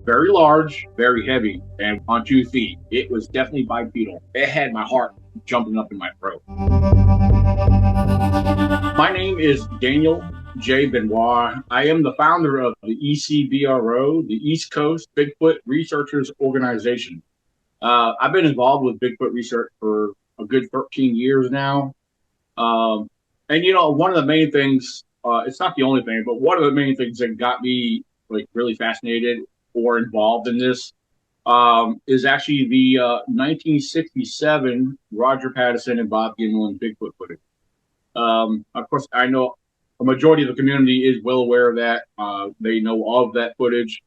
Very large, very heavy, and on 2 feet. It was definitely bipedal. It had my heart jumping up in my throat. My name is Daniel J. Benoit. I am the founder of the ECBRO, the East Coast Bigfoot Researchers Organization. I've been involved with Bigfoot research for a good 13 years now. Um, and one of the main things, it's not the only thing, but one of the main things that got me like really fascinated or involved in this is actually the 1967 Roger Patterson and Bob Gimlin Bigfoot footage. Of course, I know a majority of the community is well aware of that. They know of that footage.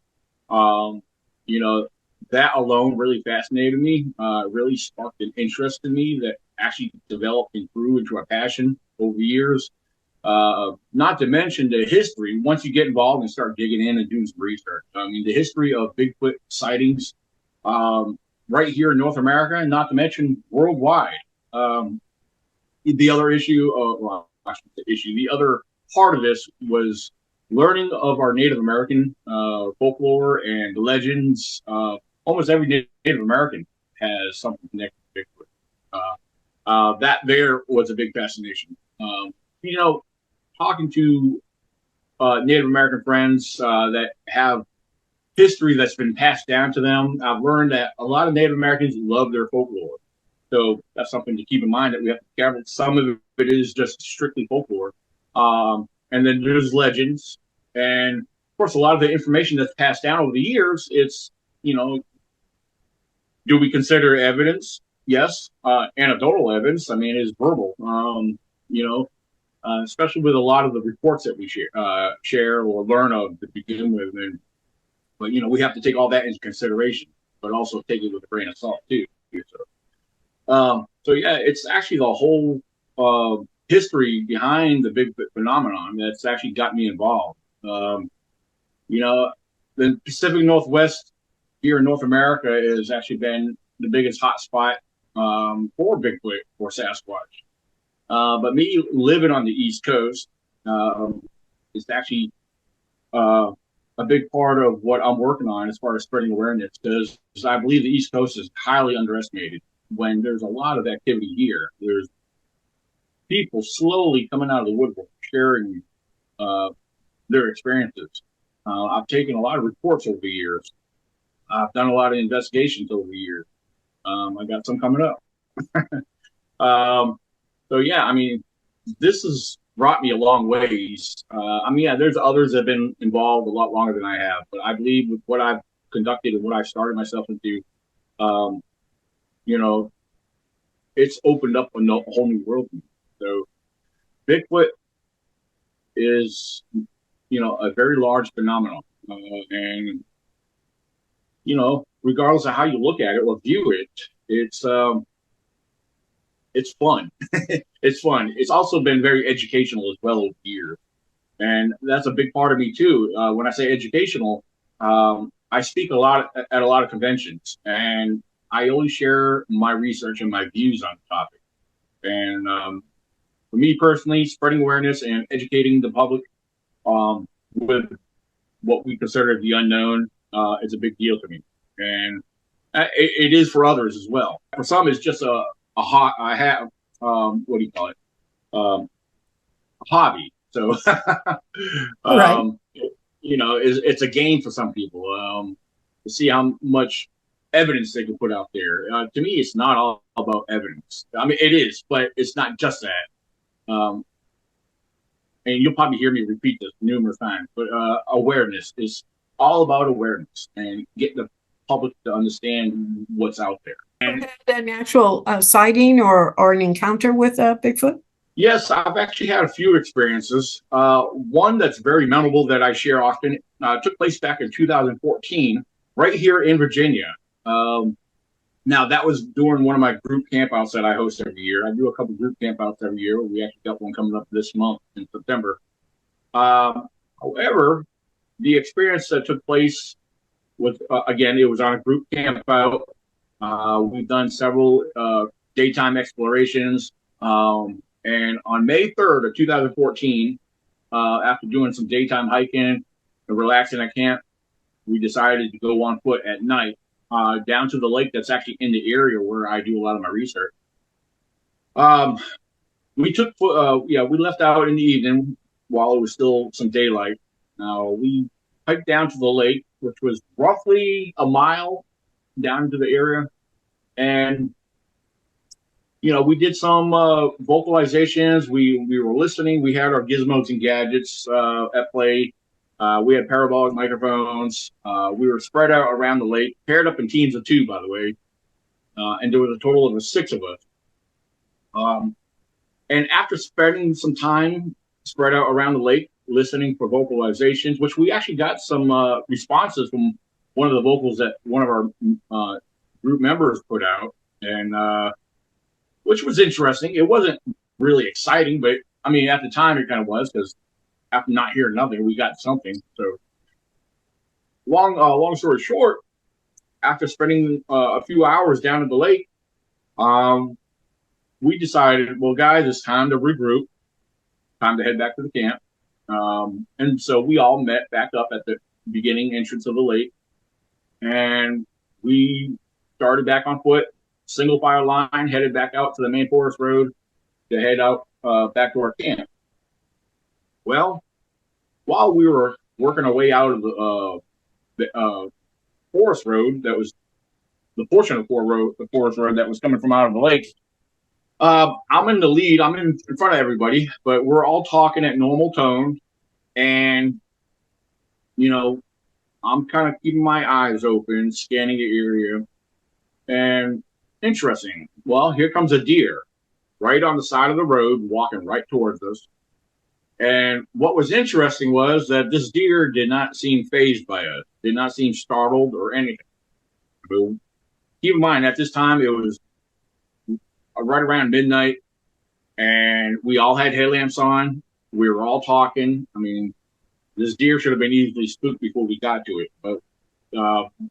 Um, you know, that alone really fascinated me, really sparked an interest in me that actually developed and grew into a passion over years. Not to mention the history. Once you get involved and start digging in and doing some research, I mean, the history of Bigfoot sightings right here in North America, and not to mention worldwide. The other issue, well, I should say issue, the other part of this was learning of our Native American folklore and legends. Almost every Native American has something connected to Bigfoot. That there was a big fascination. You know, talking to Native American friends that have history that's been passed down to them, I've learned that a lot of Native Americans love their folklore. So that's something to keep in mind, that we have to be careful. Some of it is just strictly folklore. And then there's legends. And of course, a lot of the information that's passed down over the years, it's, do we consider evidence? Yes. Anecdotal evidence, I mean, is verbal. Especially with a lot of the reports that we share or learn of to begin with. But we have to take all that into consideration, but also take it with a grain of salt too. So yeah, it's actually the whole history behind the Bigfoot phenomenon that's actually got me involved. The Pacific Northwest here in North America has actually been the biggest hotspot for Bigfoot or Sasquatch. But me living on the East Coast is actually a big part of what I'm working on as far as spreading awareness, because I believe the East Coast is highly underestimated. When there's a lot of activity here, there's people slowly coming out of the woodwork sharing their experiences. I've taken a lot of reports over the years. I've done a lot of investigations over the years. I got some coming up. So yeah, I mean, this has brought me a long ways. There's others that have been involved a lot longer than I have, but I believe with what I've conducted and what I've started myself into, it's opened up a whole new world to me. So Bigfoot is, a very large phenomenon. And regardless of how you look at it or view it, it's fun. It's fun. It's also been very educational as well over the years. And that's a big part of me too. When I say educational, I speak a lot at a lot of conventions, and I always share my research and my views on the topic. And for me personally, spreading awareness and educating the public with what we consider the unknown is a big deal to me. And it is for others as well. For some, it's just a a hobby. So, Right. it's a game for some people to see how much evidence they can put out there. To me, it's not all about evidence. I mean, it is, but it's not just that. And you'll probably hear me repeat this numerous times, but awareness is all about awareness and getting the public to understand what's out there. You had an actual sighting or an encounter with Bigfoot? Yes, I've actually had a few experiences. One that's very memorable that I share often took place back in 2014, right here in Virginia. Now, that was during one of my group campouts that I host every year. I do a couple group campouts every year. We actually got one coming up this month in September. However, the experience that took place was, again, it was on a group campout. We've done several daytime explorations. And on May 3rd of 2014, after doing some daytime hiking and relaxing at camp, we decided to go on foot at night down to the lake that's actually in the area where I do a lot of my research. Um, we took, we left out in the evening while it was still some daylight. We hiked down to the lake, which was roughly a mile down to the area. And, we did some vocalizations. We were listening. We had our gizmos and gadgets at play. We had parabolic microphones. We were spread out around the lake, paired up in teams of 2, by the way. And there was a total of 6 of us. And after spending some time spread out around the lake, listening for vocalizations, which we actually got some responses from one of the vocals that one of our group members put out, and which was interesting. It wasn't really exciting, but I mean, at the time it kind of was, because after not hearing nothing, we got something. So long story short, after spending a few hours down at the lake, we decided, well, guys, it's time to regroup, time to head back to the camp. And so we all met back up at the beginning entrance of the lake, and we started back on foot, single file line, headed back out to the main forest road to head out back to our camp. Well, while we were working our way out of the forest road, that was the portion of the forest road that was coming from out of the lake, I'm in the lead. I'm in front of everybody, but we're all talking at normal tone. And, I'm kind of keeping my eyes open, scanning the area. And interesting. Well, here comes a deer right on the side of the road, walking right towards us. And what was interesting was that this deer did not seem fazed by us, did not seem startled or anything. But keep in mind, at this time, it was right around midnight, and we all had headlamps on. We were all talking. I mean, this deer should have been easily spooked before we got to it. But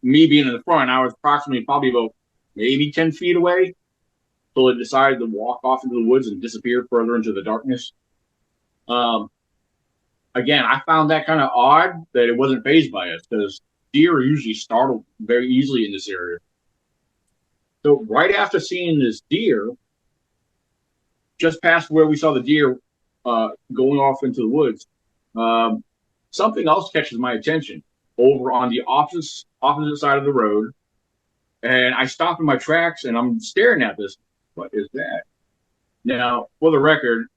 me being in the front, I was probably about maybe 10 feet away. So it decided to walk off into the woods and disappear further into the darkness. Again, I found that kind of odd that it wasn't fazed by us, because deer are usually startled very easily in this area. So right after seeing this deer, just past where we saw the deer going off into the woods, something else catches my attention over on the opposite side of the road. And I stop in my tracks and I'm staring at this. What is that? Now, for the record,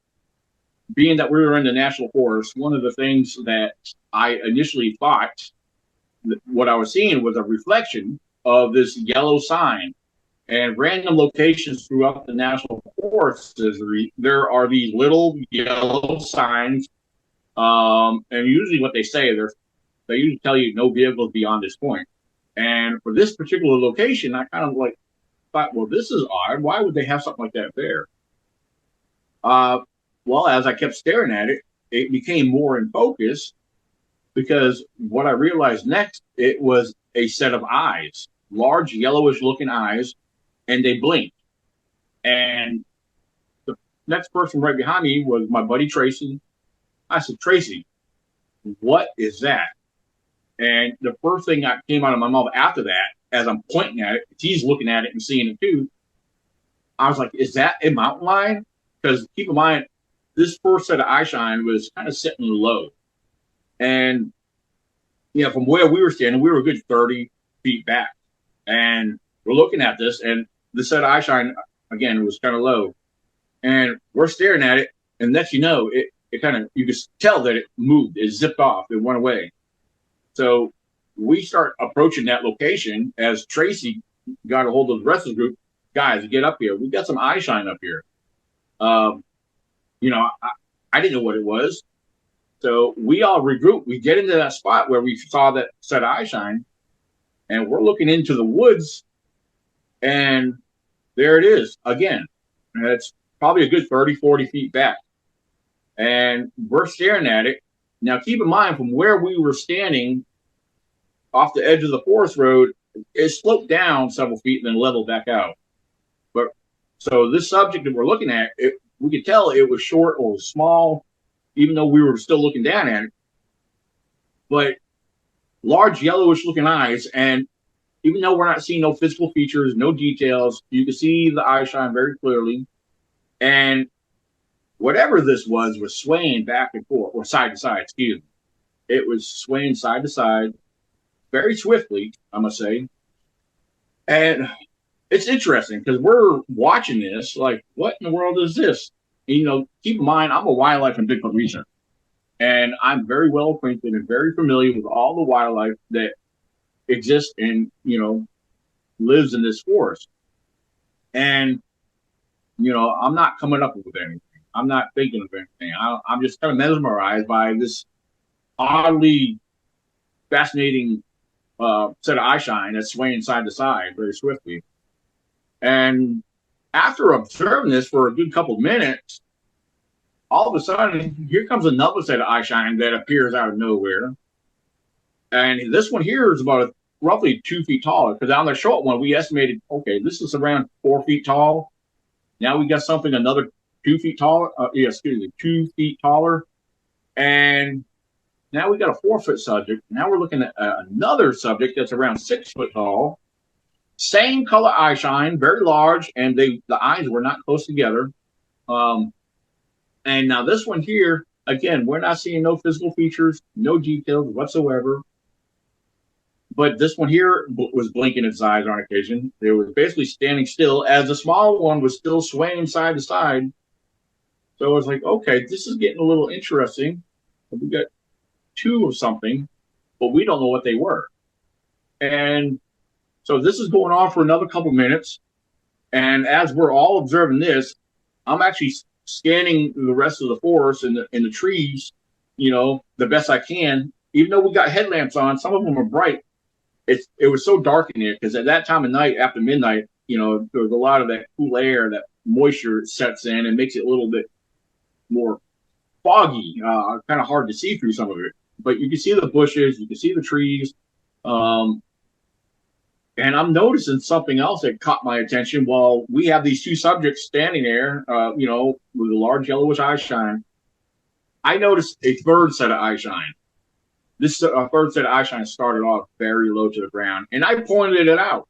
being that we were in the national forest, one of the things that I initially thought that what I was seeing was a reflection of this yellow sign. And random locations throughout the national forest, there are these little yellow signs. And usually what they say, they usually tell you no vehicles beyond this point. And for this particular location, I kind of thought, well, this is odd. Why would they have something like that there? Well, as I kept staring at it, it became more in focus, because what I realized next, it was a set of eyes, large yellowish looking eyes, and they blinked. And the next person right behind me was my buddy Tracy. I said, Tracy, what is that? And the first thing that came out of my mouth after that, as I'm pointing at it, he's looking at it and seeing it too, I was like, is that a mountain lion? Because keep in mind, this first set of eye shine was kind of sitting low. And, from where we were standing, we were a good 30 feet back. And we're looking at this, and the set of eye shine, again, was kind of low. And we're staring at it, and next you know, it kind of, you could tell that it moved, it zipped off, it went away. So we start approaching that location as Tracy got a hold of the rest of the group. Guys, get up here. We got some eye shine up here. I didn't know what it was. So we all regroup. We get into that spot where we saw that set of eye shine, and we're looking into the woods, and there it is again. And it's probably a good 30, 40 feet back. And we're staring at it. Now, keep in mind, from where we were standing off the edge of the forest road, it sloped down several feet and then leveled back out. But so this subject that we're looking at, we could tell it was short or small. even though we were still looking down at it. But large yellowish looking eyes, and even though we're not seeing no physical features, no details, you can see the eye shine very clearly. And whatever this was swaying back and forth, or side to side, excuse me. It was swaying side to side very swiftly, I must say. And it's interesting because we're watching this, like, what in the world is this? And, keep in mind, I'm a wildlife and Bigfoot researcher, and I'm very well acquainted and very familiar with all the wildlife that exists and, lives in this forest. And, I'm not coming up with anything. I'm not thinking of anything. I'm just kind of mesmerized by this oddly fascinating set of eye shine that's swaying side to side very swiftly. And after observing this for a good couple of minutes, all of a sudden, here comes another set of eye shine that appears out of nowhere. And this one here is about roughly 2 feet taller, because on the short one, we estimated, okay, this is around 4 feet tall. Now we got something another 2 feet taller. 2 feet taller. And now we got a 4-foot subject. Now we're looking at another subject that's around 6 foot tall. Same color eye shine, very large, and the eyes were not close together. And now this one here, again, we're not seeing no physical features, no details whatsoever. But this one here was blinking its eyes on occasion. It was basically standing still as the small one was still swaying side to side. So I was like, okay, this is getting a little interesting. We got 2 of something, but we don't know what they were. And so this is going on for another couple minutes. And as we're all observing this, I'm actually scanning the rest of the forest and the trees, the best I can. Even though we got headlamps on, some of them are bright. It was so dark in here because at that time of night, after midnight, there was a lot of that cool air, that moisture sets in and makes it a little bit more foggy, kind of hard to see through some of it. But you can see the bushes, you can see the trees. And I'm noticing something else that caught my attention while we have these 2 subjects standing there, with a large yellowish eye shine. I noticed a third set of eye shine. This third set of eye shine started off very low to the ground, and I pointed it out.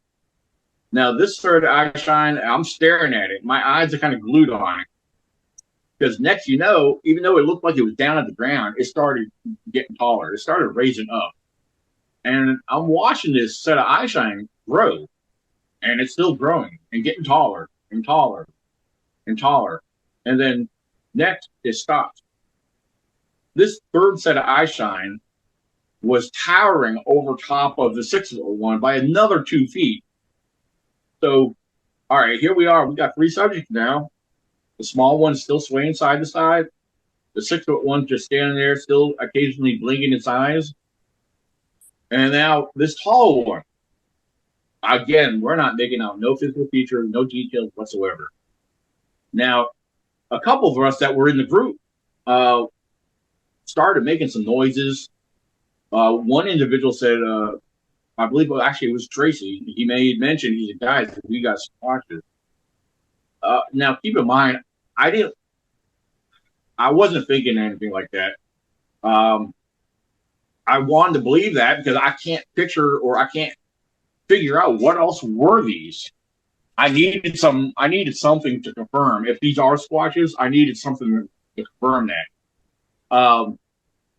Now, this third eye shine, I'm staring at it. My eyes are kind of glued on it. Because next, even though it looked like it was down at the ground, it started getting taller. It started raising up. And I'm watching this set of eye shine grow, and it's still growing and getting taller and taller and taller. And then next, it stops. This third set of eye shine was towering over top of the 6-foot one by another 2 feet. So, all right, here we are. We got 3 subjects now. The small one's still swaying side to side. The 6-foot one's just standing there, still occasionally blinking its eyes. And now this tall one. Again, we're not making out no physical features, no details whatsoever. Now, a couple of us that were in the group started making some noises. One individual said, I believe actually it was Tracy. He made mention, he said, guys, we got squatches. Now, keep in mind, I wasn't thinking anything like that. I wanted to believe that because I can't picture or I can't figure out what else were these. I needed something to confirm. If these are squatches, I needed something to confirm that.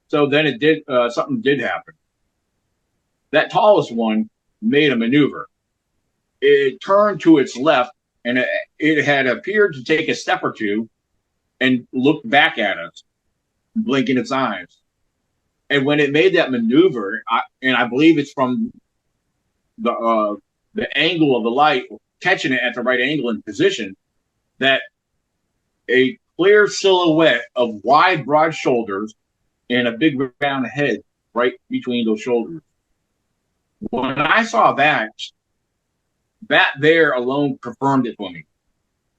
So then something did happen. That tallest one made a maneuver. It turned to its left, and it had appeared to take a step or two and looked back at us, blinking its eyes. And when it made that maneuver, and I believe it's from the angle of the light, catching it at the right angle and position, that a clear silhouette of wide, broad shoulders and a big round head right between those shoulders. When I saw that there alone confirmed it for me.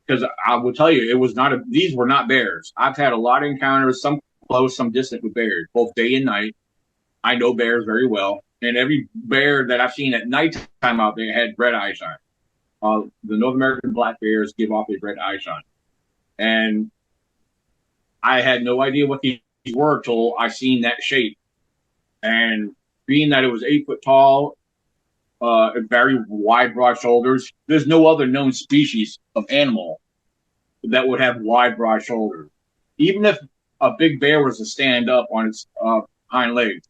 Because I will tell you, these were not bears. I've had a lot of encounters, some close, some distant with bears, both day and night. I know bears very well. And every bear that I've seen at nighttime out there had red eye shine. The North American black bears give off a red eye shine. And I had no idea what these were until I seen that shape. And being that it was 8 foot tall, very wide, broad shoulders, there's no other known species of animal that would have wide, broad shoulders. Even if a big bear was to stand up on its hind legs,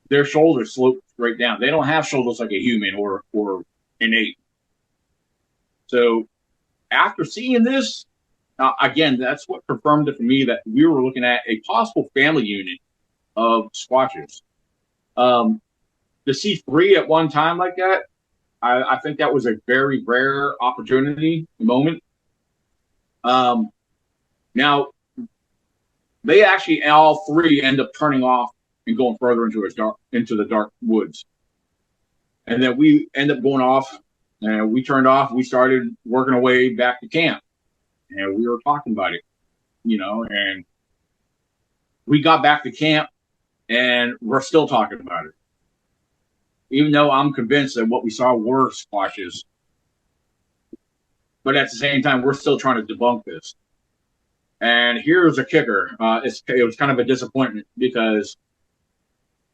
their shoulders slope straight down. They don't have shoulders like a human or an ape. So after seeing this, again, that's what confirmed it for me that we were looking at a possible family unit of squatches. To see three at one time like that, I think that was a very rare opportunity moment. Now, they actually all three end up turning off and going further into the dark woods. And then we end up going off, and we turned off. We started working our way back to camp, and we were talking about it, and we got back to camp, and we're still talking about it. Even though I'm convinced that what we saw were squatches, but at the same time, we're still trying to debunk this. And here's a kicker. It was kind of a disappointment because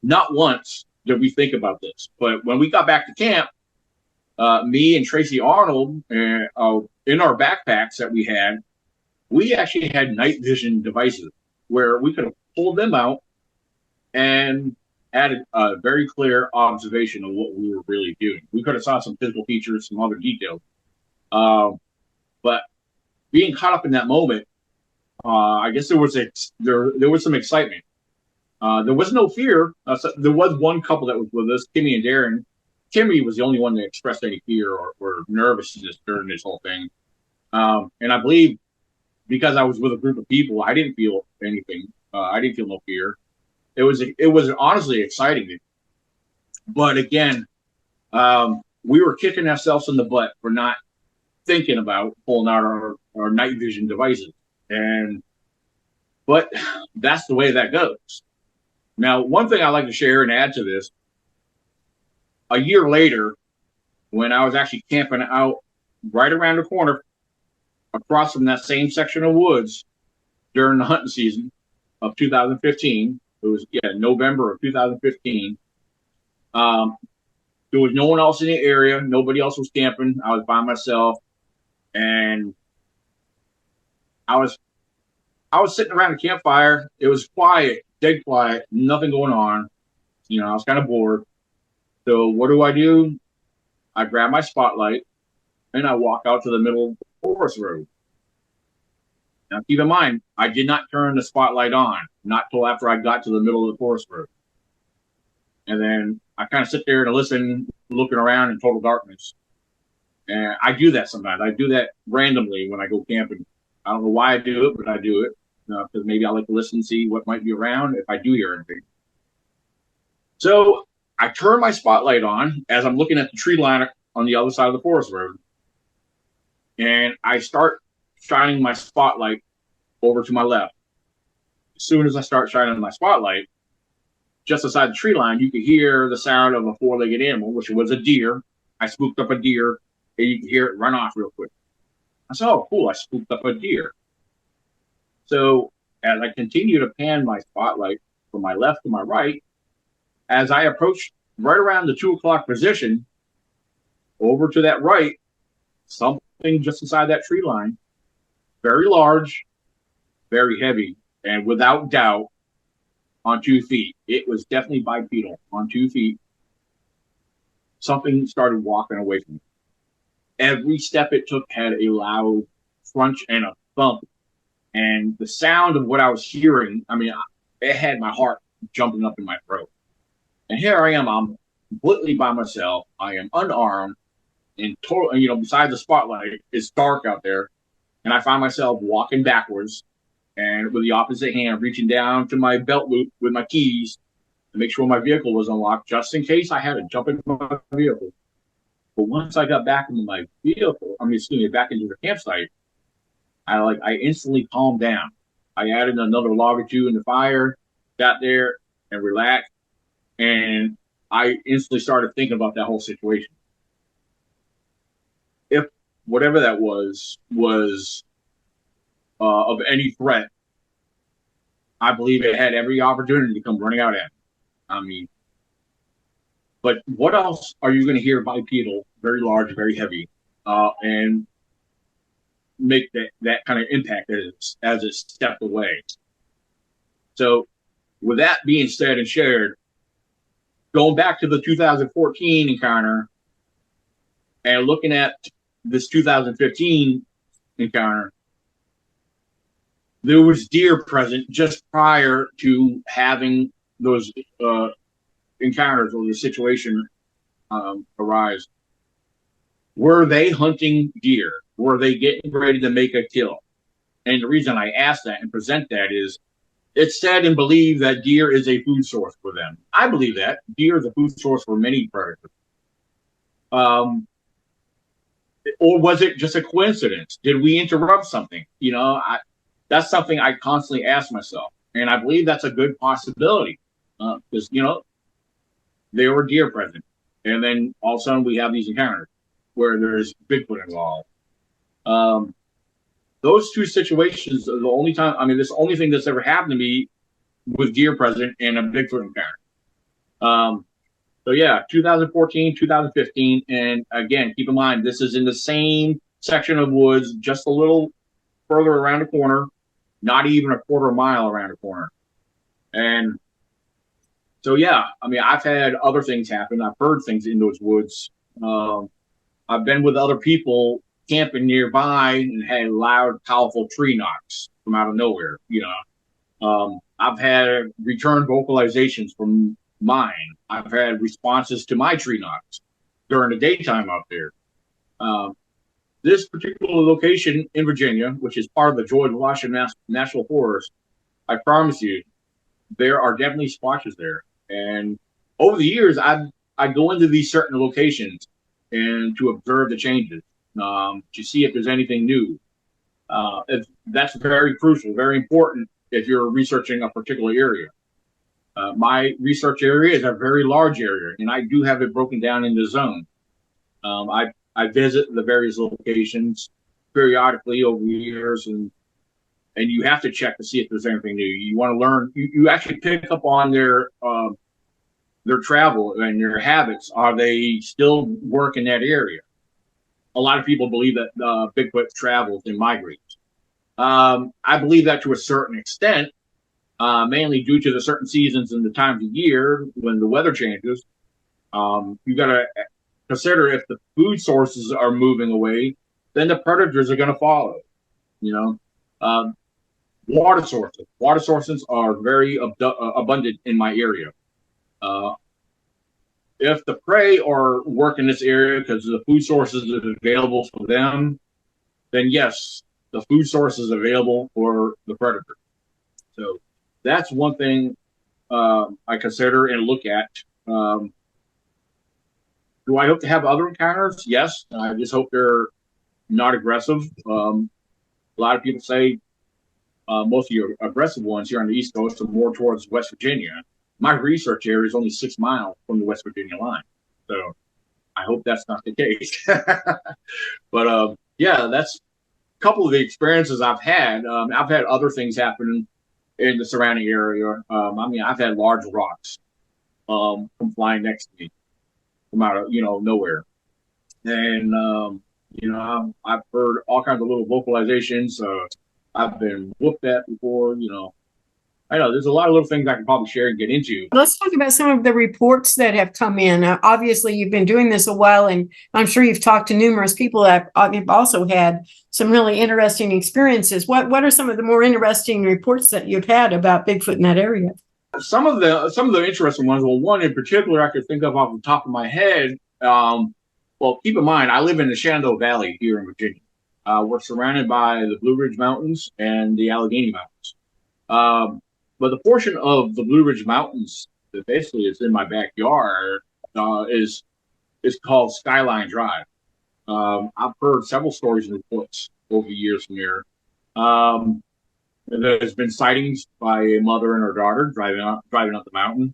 not once did we think about this. But when we got back to camp, me and Tracy Arnold, in our backpacks that we actually had night vision devices where we could have pulled them out and had a very clear observation of what we were really doing. We could have saw some physical features, some other details. But being caught up in that moment, I guess there was some excitement. There was no fear. So there was one couple that was with us, Kimmy and Darren. Kimmy was the only one that expressed any fear or nervousness during this whole thing. And I believe because I was with a group of people, I didn't feel anything. I didn't feel no fear. It was honestly exciting. But again, we were kicking ourselves in the butt for not thinking about pulling out our night vision devices. But that's the way that goes. Now, one thing I like to share and add to this, a year later, when I was actually camping out right around the corner across from that same section of woods during the hunting season of 2015, it was November of 2015. There was no one else in the area. Nobody else was camping. I was by myself, and I was sitting around a campfire. It was quiet, dead quiet, nothing going on. I was kind of bored. So what do? I grab my spotlight and I walk out to the middle of the forest road. Now keep in mind, I did not turn the spotlight on, not till after I got to the middle of the forest road. And then I kind of sit there and listen, looking around in total darkness. And I do that sometimes. I do that randomly when I go camping. I don't know why I do it, but I do it because maybe I like to listen and see what might be around if I do hear anything. So I turn my spotlight on as I'm looking at the tree line on the other side of the forest road. And I start shining my spotlight over to my left. As soon as I start shining my spotlight, just beside the tree line, you could hear the sound of a four-legged animal, which was a deer. I spooked up a deer, and you could hear it run off real quick. I said, oh, cool, I spooked up a deer. So as I continue to pan my spotlight from my left to my right, as I approach right around the 2 o'clock position, over to that right, something just inside that tree line, very large, very heavy, and without doubt, on 2 feet. It was definitely bipedal, on 2 feet. Something started walking away from me. Every step it took had a loud crunch and a thump. And the sound of what I was hearing, it had my heart jumping up in my throat. And here I am, I'm completely by myself. I am unarmed and total, besides the spotlight, it's dark out there. And I find myself walking backwards and with the opposite hand, reaching down to my belt loop with my keys to make sure my vehicle was unlocked, just in case I had to jump into my vehicle. But once I got back into my vehicle, back into the campsite, I instantly calmed down. I added another log or two in the fire, got there and relaxed, and I instantly started thinking about that whole situation. If whatever that was of any threat, I believe it had every opportunity to come running out at me. I mean, but what else are you going to hear bipedal, very large, very heavy, and make that kind of impact as it stepped away? So, with that being said and shared, going back to the 2014 encounter and looking at this 2015 encounter, there was deer present just prior to having those encounters or the situation arise. Were they hunting deer? Were they getting ready to make a kill? And the reason I ask that and present that is it's said and believed that deer is a food source for them. I believe that. Deer is a food source for many predators. Or was it just a coincidence? Did we interrupt something? That's something I constantly ask myself. And I believe that's a good possibility because, there were deer present. And then all of a sudden we have these encounters where there's Bigfoot involved. Those two situations are the only time, this is the only thing that's ever happened to me with deer present and a Bigfoot encounter. So yeah, 2014, 2015. And again, keep in mind, this is in the same section of woods, just a little further around the corner, not even a quarter mile around the corner. And so, yeah, I've had other things happen. I've heard things in those woods. I've been with other people camping nearby and had loud, powerful tree knocks from out of nowhere. I've had return vocalizations from mine. I've had responses to my tree knocks during the daytime out there. This particular location in Virginia, which is part of the George Washington National Forest, I promise you, there are definitely squatches there. And over the years, I go into these certain locations and to observe the changes, to see if there's anything new. That's very crucial, very important if you're researching a particular area. My research area is a very large area, and I do have it broken down into zones. I visit the various locations periodically over the years, and you have to check to see if there's anything new. You want to learn. You actually pick up on their travel and their habits. Are they still work in that area? A lot of people believe that Bigfoot travels and migrates. I believe that to a certain extent, mainly due to the certain seasons and the times of year when the weather changes. You got to consider if the food sources are moving away, then the predators are going to follow. Water sources. Water sources are very abundant in my area. If the prey are working this area because the food sources are available for them, then yes, the food source is available for the predator. So that's one thing I consider and look at. Do I hope to have other encounters? Yes. I just hope they're not aggressive. A lot of people say most of your aggressive ones here on the East Coast are more towards West Virginia. My research area is only 6 miles from the West Virginia line. So I hope that's not the case. But yeah, that's a couple of the experiences I've had. I've had other things happen in the surrounding area. I've had large rocks come flying next to me from out of nowhere, and I've heard all kinds of little vocalizations. I've been whooped at before. I know there's a lot of little things I can probably share and get into. Let's talk about some of the reports that have come in. Obviously, you've been doing this a while, and I'm sure you've talked to numerous people that have also had some really interesting experiences. What are some of the more interesting reports that you've had about Bigfoot in that area? Some of the interesting ones. Well, one in particular I could think of off the top of my head. Well, keep in mind I live in the Shenandoah Valley here in Virginia. We're surrounded by the Blue Ridge Mountains and the Allegheny Mountains. But the portion of the Blue Ridge Mountains that basically is in my backyard is called Skyline Drive. I've heard several stories and reports over the years from here. There's been sightings by a mother and her daughter driving up the mountain.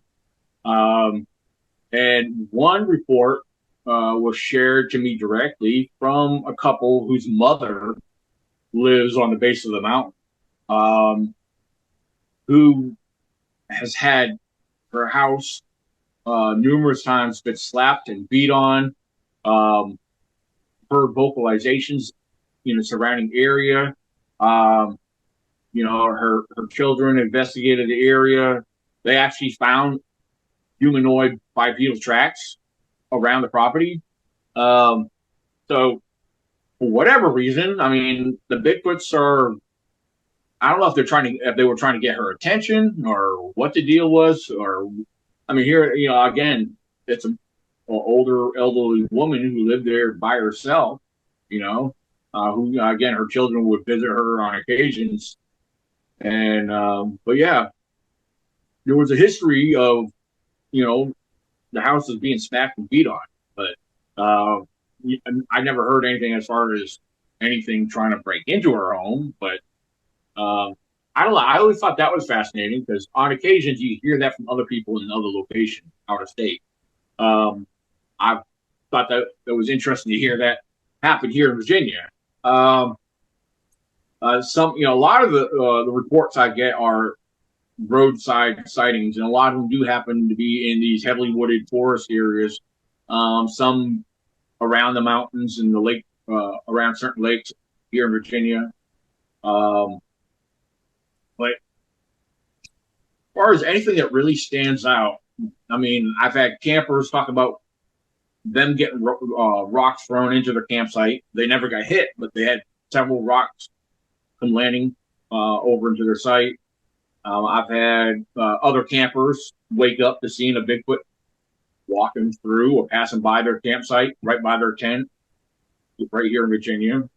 And one report was shared to me directly from a couple whose mother lives on the base of the mountain. who has had her house numerous times been slapped and beat on. Um, her vocalizations in the surrounding area. Um, her children investigated the area. They actually found humanoid bipedal tracks around the property. Um, so for whatever reason, I mean, the Bigfoots are. I don't know if they were trying to get her attention or what the deal was, or I mean, here, again, it's an older, elderly woman who lived there by herself, who, again, her children would visit her on occasions. And, but yeah, there was a history of, the houses being smacked and beat on, but I never heard anything as far as anything trying to break into her home, but I don't know. I always thought that was fascinating because on occasions you hear that from other people in other locations out of state. Um, I thought that it was interesting to hear that happen here in Virginia. A lot of the reports I get are roadside sightings, and a lot of them do happen to be in these heavily wooded forest areas. Some around the mountains and the lake, around certain lakes here in Virginia. Um, but as far as anything that really stands out, I mean, I've had campers talk about them getting rocks thrown into their campsite. They never got hit, but they had several rocks come landing over into their site. I've had other campers wake up to seeing a Bigfoot walking through or passing by their campsite, right by their tent, right here in Virginia.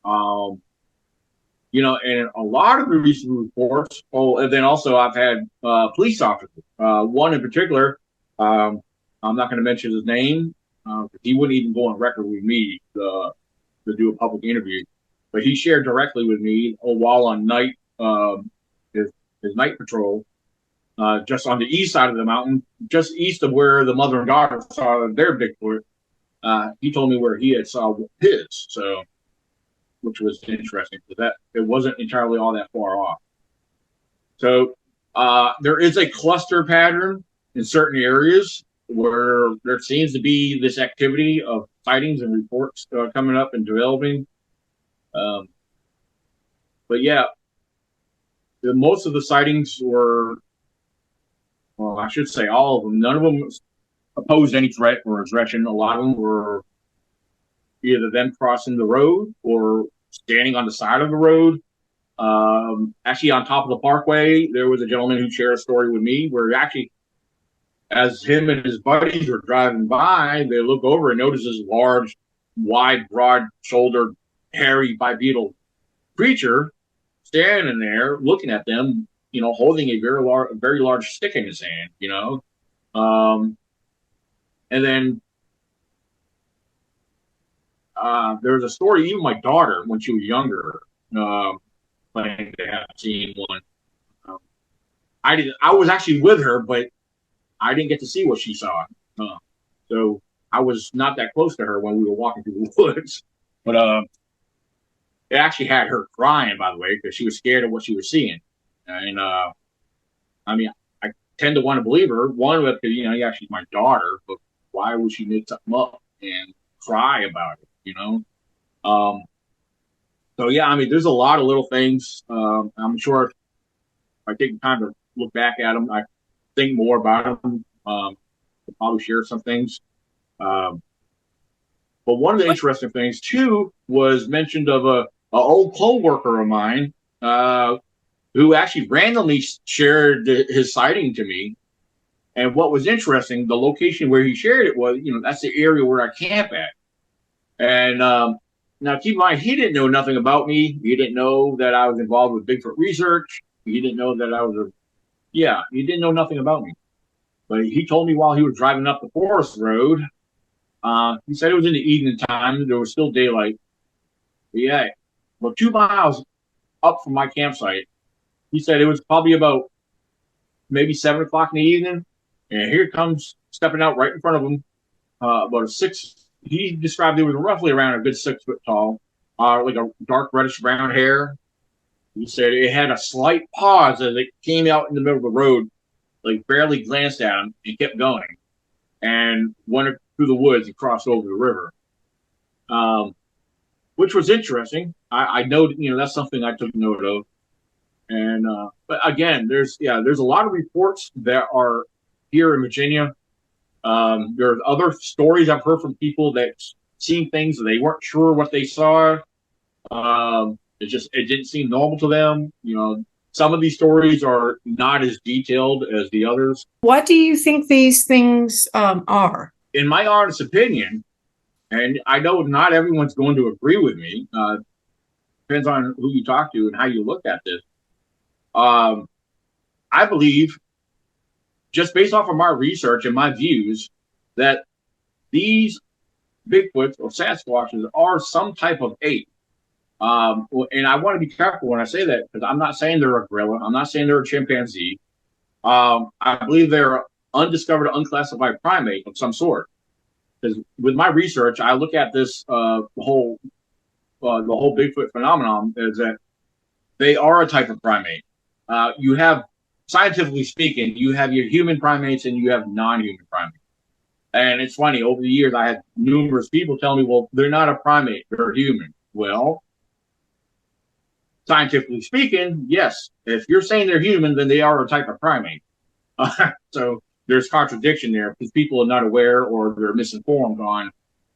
Um, and a lot of the recent reports. Oh, and then also I've had police officers. One in particular, I'm not going to mention his name because he wouldn't even go on record with me to do a public interview. But he shared directly with me while on night his night patrol, just on the east side of the mountain, just east of where the mother and daughter saw their Bigfoot. He told me where he had saw his. So. Which was interesting because that it wasn't entirely all that far off. So there is a cluster pattern in certain areas where there seems to be this activity of sightings and reports coming up and developing. But yeah, most of the sightings were, well, I should say all of them. None of them posed any threat or aggression. A lot of them were either them crossing the road or standing on the side of the road. Actually, on top of the parkway, there was a gentleman who shared a story with me where actually, as him and his buddies were driving by, they look over and notice this large, wide, broad-shouldered, hairy bipedal creature standing there looking at them, holding a very large stick in his hand, and then there's a story, even my daughter, when she was younger, claimed to have seen one. I was actually with her, but I didn't get to see what she saw. So I was not that close to her when we were walking through the woods. But it actually had her crying, by the way, because she was scared of what she was seeing. And I mean, I tend to want to believe her. One, because yeah, she's my daughter, but why would she make something up and cry about it? So yeah, I mean, there's a lot of little things. I'm sure if I take time to look back at them, I think more about them. I'll probably share some things. But one of the interesting things too was mentioned of a old co-worker of mine who actually randomly shared his sighting to me. And what was interesting, the location where he shared it was, that's the area where I camp at. And now, keep in mind, he didn't know nothing about me. He didn't know that I was involved with Bigfoot research. He didn't know that I was he didn't know nothing about me. But he told me while he was driving up the forest road, he said it was in the evening time. There was still daylight. But yeah, well, 2 miles up from my campsite, he said it was probably about maybe 7 o'clock in the evening. And here comes, stepping out right in front of him, about a 6. He described it was roughly around a good 6 foot tall, like a dark reddish brown hair, He said it had a slight pause as it came out in the middle of the road, like barely glanced at him and kept going, and went through the woods and crossed over the river, which was interesting. I know, that's something I took note of. And but again, there's a lot of reports that are here in Virginia. There's other stories I've heard from people that seen things they weren't sure what they saw. It didn't seem normal to them. Some of these stories are not as detailed as the others. What do you think these things are? In my honest opinion, and I know not everyone's going to agree with me. Depends on who you talk to and how you look at this. I believe, just based off of my research and my views, that these Bigfoots or Sasquatches are some type of ape. And I want to be careful when I say that, because I'm not saying they're a gorilla. I'm not saying they're a chimpanzee. I believe they're undiscovered, unclassified primate of some sort. Because with my research, I look at this the whole Bigfoot phenomenon is that they are a type of primate. You have, scientifically speaking, you have your human primates and you have non-human primates. And it's funny, over the years, I had numerous people tell me, well, they're not a primate, they're human. Well, scientifically speaking, yes, if you're saying they're human, then they are a type of primate. So there's contradiction there because people are not aware or they're misinformed on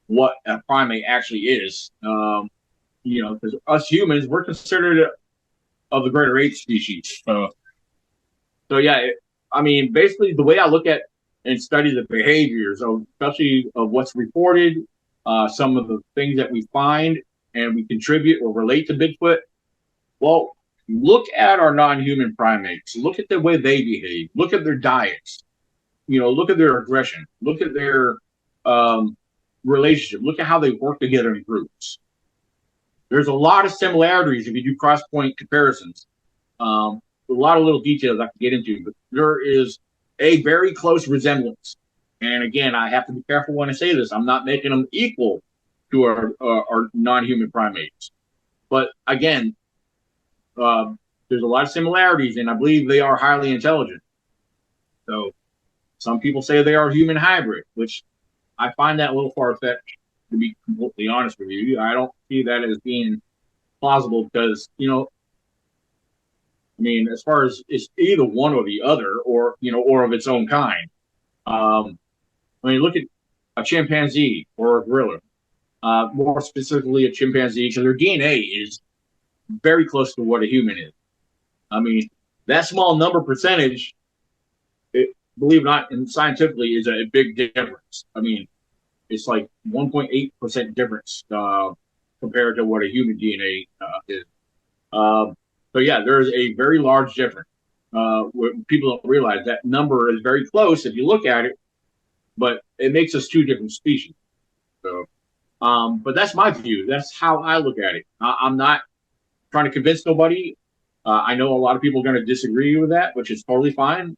what a primate actually is. Because us humans, we're considered of the greater ape species. So yeah, basically the way I look at and study the behaviors, especially of what's reported, some of the things that we find and we contribute or relate to Bigfoot. Well, look at our non-human primates. Look at the way they behave. Look at their diets. Look at their aggression. Look at their relationship. Look at how they work together in groups. There's a lot of similarities if you do cross-point comparisons. A lot of little details I can get into, but there is a very close resemblance. And again, I have to be careful when I say this. I'm not making them equal to our non-human primates. But again, there's a lot of similarities, and I believe they are highly intelligent. So some people say they are human hybrid, which I find that a little far-fetched, to be completely honest with you. I don't see that as being plausible because, as far as it's either one or the other, or of its own kind. Look at a chimpanzee or a gorilla, more specifically a chimpanzee, because their DNA is very close to what a human is. That small number percentage, believe it or not, and scientifically, is a big difference. It's like 1.8% difference compared to what a human DNA is. So yeah, there is a very large difference. People don't realize that number is very close if you look at it, but it makes us two different species. So, but that's my view. That's how I look at it. I'm not trying to convince nobody. I know a lot of people are going to disagree with that, which is totally fine.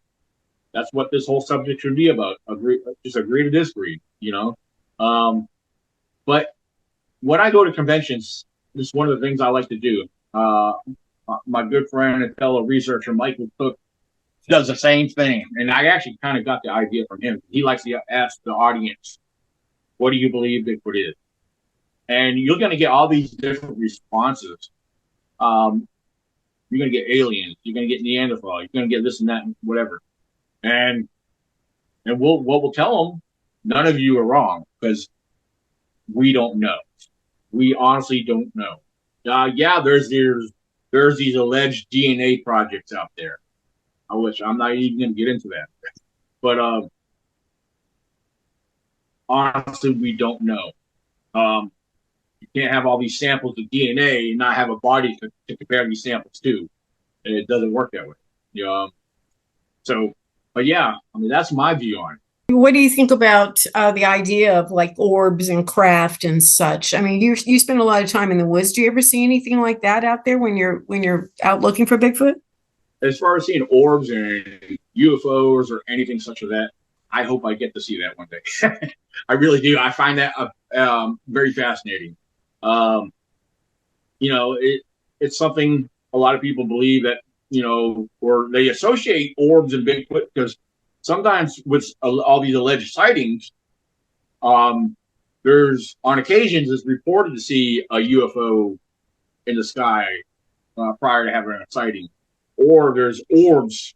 That's what this whole subject should be about. Just agree to disagree, But when I go to conventions, this is one of the things I like to do. My good friend and fellow researcher, Michael Cook, does the same thing. And I actually kind of got the idea from him. He likes to ask the audience, what do you believe Bigfoot is? And you're going to get all these different responses. You're going to get aliens. You're going to get Neanderthal. You're going to get this and that and whatever. And we'll tell them, none of you are wrong, because we don't know. We honestly don't know. Yeah, there's these alleged DNA projects out there, which I'm not even going to get into that. But honestly, we don't know. You can't have all these samples of DNA and not have a body to compare these samples to. And it doesn't work that way. But yeah, that's my view on it. What do you think about the idea of like orbs and craft and such? You spend a lot of time in the woods. Do you ever see anything like that out there when you're out looking for Bigfoot? As far as seeing orbs and UFOs or anything such as that, I hope I get to see that one day. I really do. I find that very fascinating. It's something a lot of people believe that, or they associate orbs and Bigfoot because sometimes with all these alleged sightings, there's on occasions it's reported to see a UFO in the sky prior to having a sighting, or there's orbs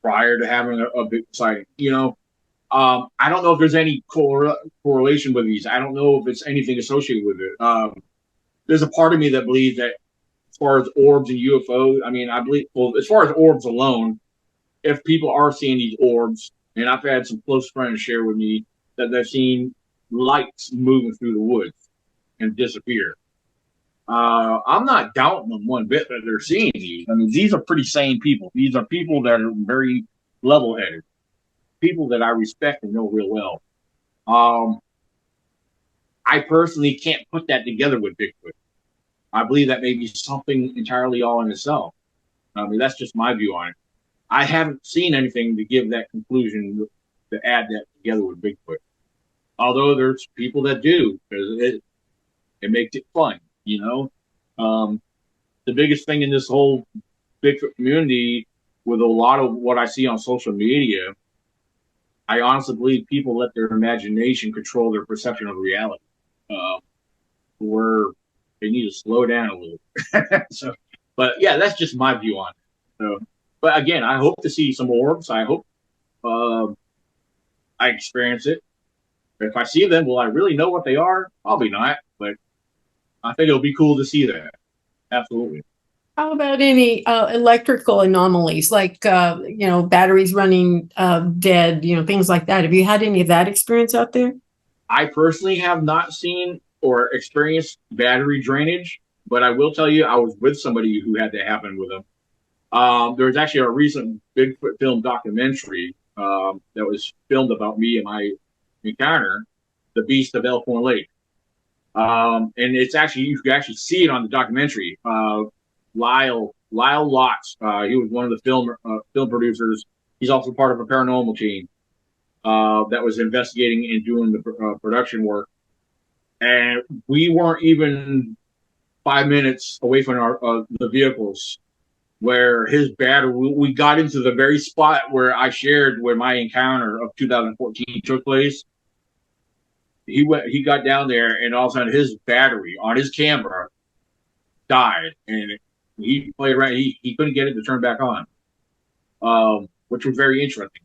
prior to having a big sighting. I don't know if there's any correlation with these. I don't know if it's anything associated with it. There's a part of me that believes that as far as orbs and UFO, I mean, I believe, well, as far as orbs alone, if people are seeing these orbs, and I've had some close friends share with me that they've seen lights moving through the woods and disappear. I'm not doubting them one bit that they're seeing these. I mean, these are pretty sane people. These are people that are very level-headed, people that I respect and know real well. I personally can't put that together with Bigfoot. I believe that may be something entirely all in itself. I mean, that's just my view on it. I haven't seen anything to give that conclusion to add that together with Bigfoot. Although there's people that do, because it makes it fun, The biggest thing in this whole Bigfoot community, with a lot of what I see on social media, I honestly believe people let their imagination control their perception of reality, where they need to slow down a little. So, but yeah, that's just my view on it. So, but again, I hope to see some orbs. I hope I experience it. If I see them, will I really know what they are? Probably not, but I think it'll be cool to see that. Absolutely. How about any electrical anomalies, like batteries running dead, things like that? Have you had any of that experience out there? I personally have not seen or experienced battery drainage, but I will tell you, I was with somebody who had that happen with them. There was actually a recent Bigfoot film documentary that was filmed about me and my encounter, the Beast of Elkhorn Lake. And it's actually, you can actually see it on the documentary. Lyle Lotz, he was one of the film producers. He's also part of a paranormal team that was investigating and doing the production work. And we weren't even 5 minutes away from the vehicles where his battery, we got into the very spot where I shared where my encounter of 2014 took place. He got down there, and all of a sudden his battery on his camera died, and he played around. He couldn't get it to turn back on, which was very interesting.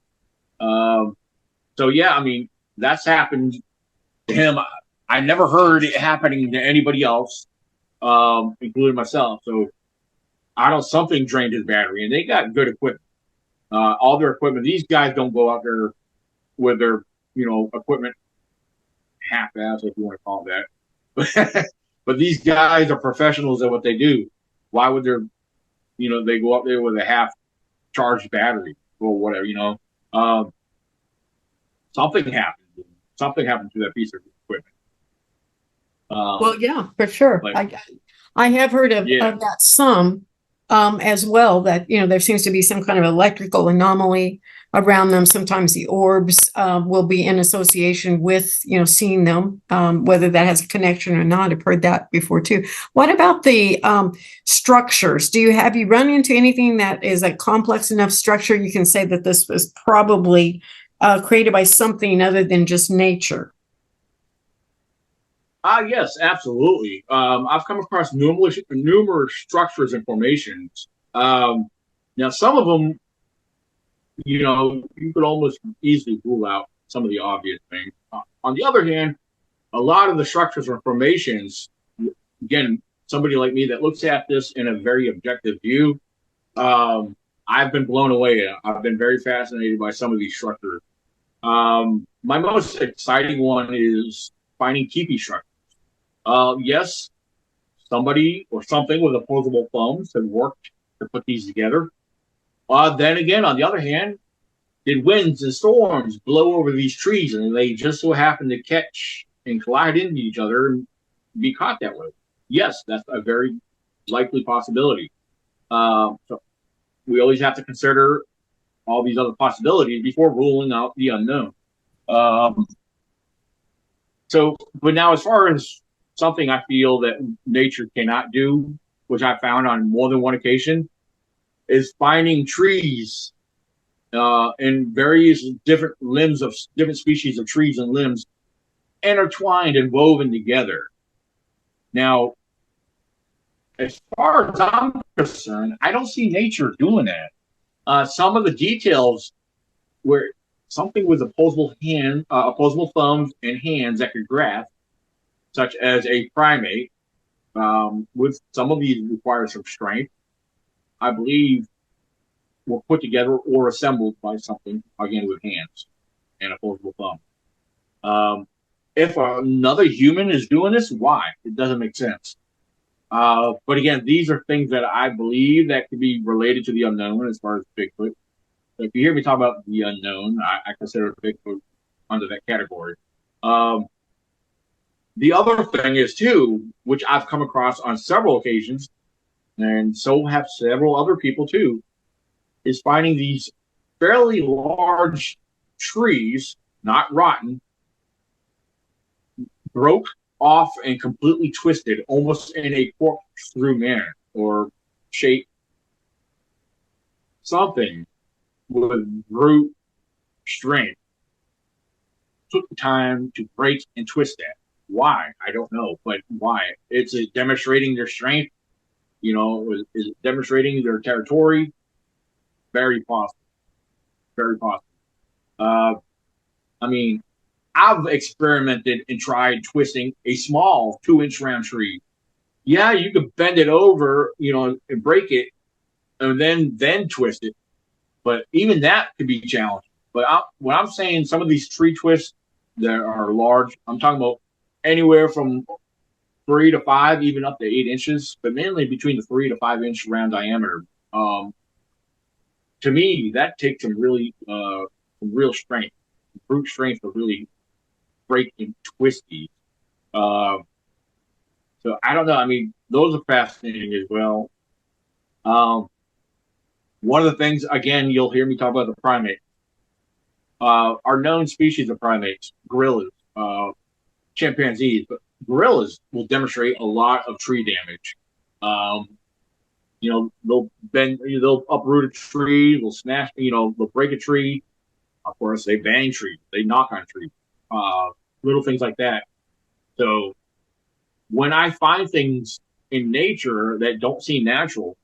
So yeah, I mean, that's happened to him. I never heard it happening to anybody else, including myself. So I know something drained his battery, and they got good equipment. All their equipment. These guys don't go out there with their equipment half-assed, if you want to call it that. But these guys are professionals at what they do. Why would they go up there with a half-charged battery or whatever, Something happened. Something happened to that piece of equipment. Well, yeah, for sure. I have heard of that some as well, that, there seems to be some kind of electrical anomaly around them. Sometimes the orbs will be in association with, seeing them, whether that has a connection or not. I've heard that before too. What about the structures? Have you run into anything that is a complex enough structure you can say that this was probably created by something other than just nature? Yes, absolutely. I've come across numerous structures and formations. Now, some of them, you could almost easily rule out some of the obvious things. On the other hand, a lot of the structures or formations, again, somebody like me that looks at this in a very objective view, I've been blown away. I've been very fascinated by some of these structures. My most exciting one is finding teepee structures. Yes, somebody or something with opposable thumbs have worked to put these together. Then again, on the other hand, did winds and storms blow over these trees and they just so happen to catch and collide into each other and be caught that way? Yes, that's a very likely possibility. So we always have to consider all these other possibilities before ruling out the unknown. But now as far as something I feel that nature cannot do, which I found on more than one occasion, is finding trees in various different limbs of different species of trees and limbs intertwined and woven together. Now, as far as I'm concerned, I don't see nature doing that. Some of the details where something with opposable thumbs and hands that could grasp, such as a primate, with some of these require some strength, I believe were put together or assembled by something, again, with hands and opposable thumb. If another human is doing this, why? It doesn't make sense. But again, these are things that I believe that could be related to the unknown as far as Bigfoot. So if you hear me talk about the unknown, I consider Bigfoot under that category. The other thing is, too, which I've come across on several occasions, and so have several other people, too, is finding these fairly large trees, not rotten, broke off and completely twisted, almost in a corkscrew manner or shape. Something with brute strength took the time to break and twist that. Why? I don't know, but why? It's demonstrating their strength. Is it demonstrating their territory? Very possible. Very possible. I mean, I've experimented and tried twisting a small 2-inch round tree. Yeah, you could bend it over, and break it, and then twist it. But even that could be challenging. But when I'm saying some of these tree twists that are large, I'm talking about anywhere from 3 to 5, even up to 8 inches, but mainly between the 3 to 5 inch round diameter. To me, that takes some real strength, brute strength to really break and twist these. So I don't know. I mean, those are fascinating as well. One of the things, again, you'll hear me talk about the primate. Our known species of primates, gorillas, chimpanzees, but gorillas will demonstrate a lot of tree damage. They'll uproot a tree, they'll smash, they'll break a tree. Of course, they bang trees, they knock on trees, little things like that. So when I find things in nature that don't seem natural,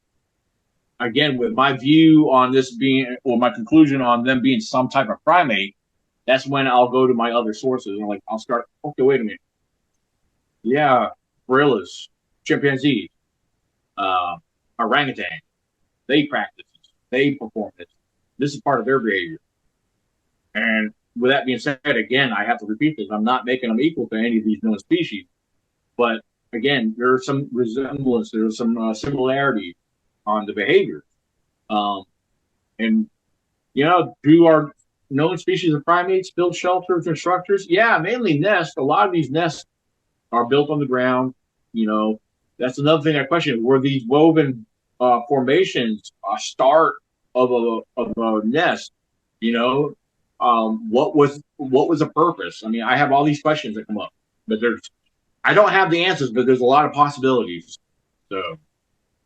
again, with my view on this being, or my conclusion on them being some type of primate, that's when I'll go to my other sources and I'll start, okay, wait a minute. Yeah, gorillas, chimpanzees, orangutan, they practice this, they perform this. This is part of their behavior. And with that being said, again, I have to repeat this. I'm not making them equal to any of these known species. But again, there's some resemblance, there's some similarity on the behavior. Do our known species of primates build shelters and structures? Yeah, mainly nests. A lot of these nests are built on the ground. That's another thing I question. Were these woven formations a start of a nest? What was the purpose? I mean, I have all these questions that come up, but I don't have the answers, but there's a lot of possibilities. So,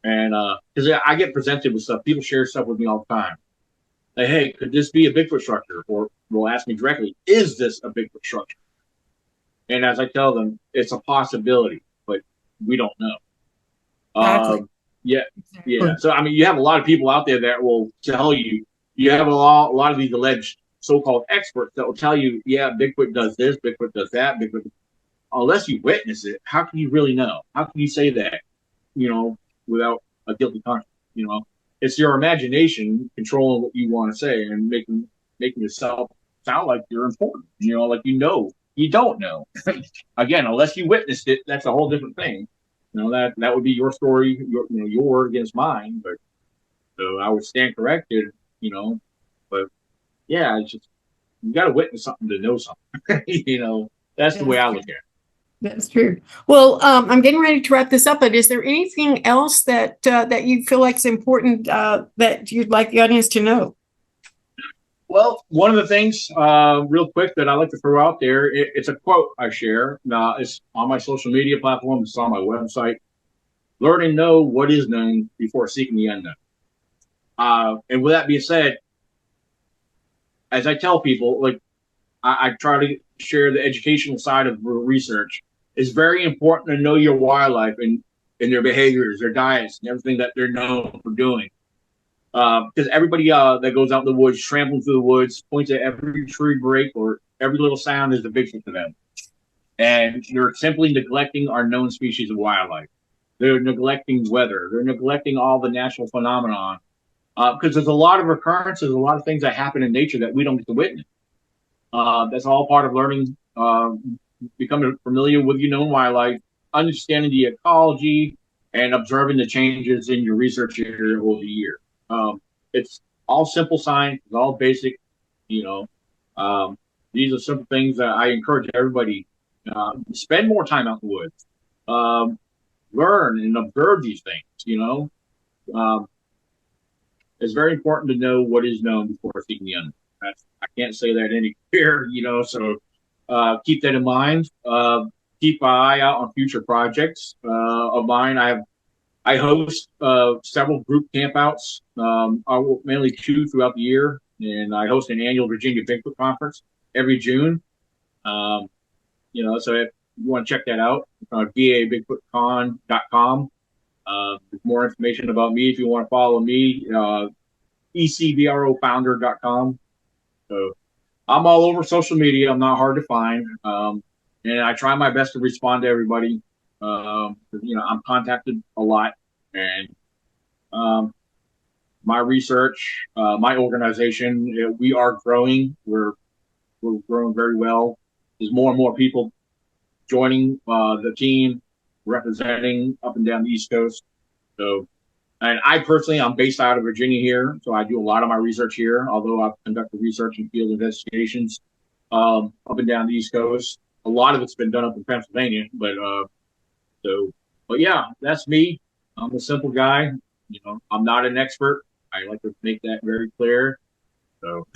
and because I get presented with stuff, people share stuff with me all the time. Like, hey, could this be a Bigfoot structure? Or they'll ask me directly, is this a Bigfoot structure? And as I tell them, it's a possibility, but we don't know. Exactly. Yeah. So I mean, you have a lot of people out there that will tell you. You have a lot of these alleged so-called experts that will tell you, yeah, Bigfoot does this, Bigfoot does that, Bigfoot. Unless you witness it, how can you really know? How can you say that, without a guilty conscience? It's your imagination controlling what you want to say and making yourself sound like you're important. You don't know. Again, unless you witnessed it, that's a whole different thing. That would be your story, your word against mine. But so I would stand corrected. But yeah, it's just you got to witness something to know something. That's the way I look at it. That's true. Well, I'm getting ready to wrap this up, but is there anything else that you feel like is important that you'd like the audience to know? Well, one of the things, real quick, that I like to throw out there, it's a quote I share. Now, it's on my social media platform. It's on my website. learn and know what is known before seeking the unknown. And with that being said, as I tell people, like I try to share the educational side of research. It's very important to know your wildlife and their behaviors, their diets, and everything that they're known for doing. Because everybody that goes out in the woods, trampling through the woods, points at every tree break or every little sound is a Bigfoot to them. And they're simply neglecting our known species of wildlife. They're neglecting weather. They're neglecting all the natural phenomenon. Because there's a lot of occurrences, a lot of things that happen in nature that we don't get to witness. That's all part of learning, becoming familiar with your known wildlife, understanding the ecology, and observing the changes in your research area over the year. It's all simple science. It's all basic. You know, these are simple things that I encourage everybody. Spend more time out in the woods. Learn and observe these things. Um, it's very important to know what is known before seeking the unknown. I can't say that any clearer, so keep that in mind. Keep an eye out on future projects of mine. I host several group campouts, mainly 2 throughout the year, and I host an annual Virginia Bigfoot conference every June. So if you want to check that out, vabigfootcon.com. There's more information about me if you want to follow me, ecbrofounder.com. So I'm all over social media. I'm not hard to find. And I try my best to respond to everybody. I'm contacted a lot. And my research, my organization, we are growing. We're growing very well. There's more and more people joining the team, representing up and down the East Coast. So, and I personally, I'm based out of Virginia here, so I do a lot of my research here. Although I've conducted research and field investigations up and down the East Coast. A lot of it's been done up in Pennsylvania, but yeah, that's me. I'm a simple guy. I'm not an expert. I like to make that very clear. So.